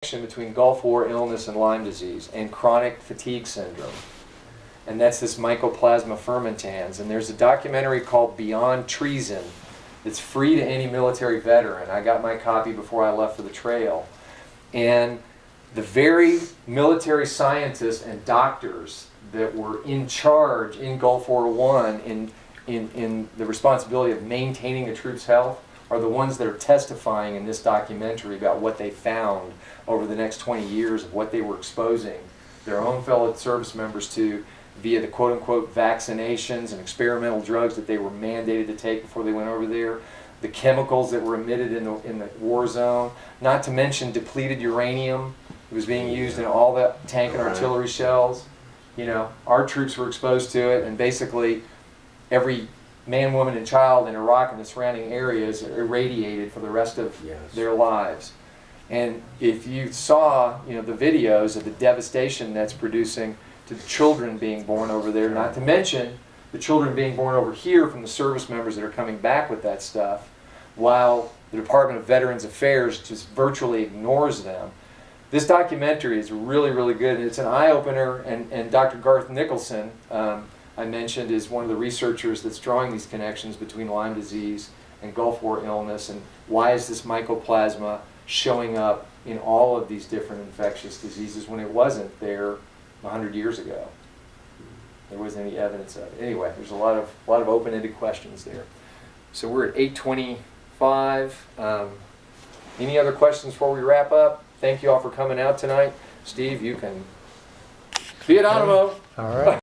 Between Gulf War illness and Lyme disease and chronic fatigue syndrome. And that's this Mycoplasma Fermentans. And there's a documentary called Beyond Treason. It's free to any military veteran. I got my copy before I left for the trail. And the very military scientists and doctors that were in charge in Gulf War I in the responsibility of maintaining the troops' health are the ones that are testifying in this documentary about what they found over the next 20 years of what they were exposing their own fellow service members to via the quote-unquote vaccinations and experimental drugs that they were mandated to take before they went over there, the chemicals that were emitted in the war zone, not to mention depleted uranium. It was being used in all the tank and artillery shells. You know, our troops were exposed to it, and basically every man, woman, and child in Iraq and the surrounding areas are irradiated for the rest of their lives. And if you saw, you know, the videos of the devastation that's producing to the children being born over there, not to mention the children being born over here from the service members that are coming back with that stuff, while the Department of Veterans Affairs just virtually ignores them. This documentary is really, really good, and it's an eye-opener, and Dr. Garth Nicholson, I mentioned, is one of the researchers that's drawing these connections between Lyme disease and Gulf War illness, and why is this mycoplasma showing up in all of these different infectious diseases when it wasn't there 100 years ago. There wasn't any evidence of it. Anyway, there's a lot of open-ended questions there. So we're at 8:25. Any other questions before we wrap up? Thank you all for coming out tonight. Steve, you can be at Animo. All right.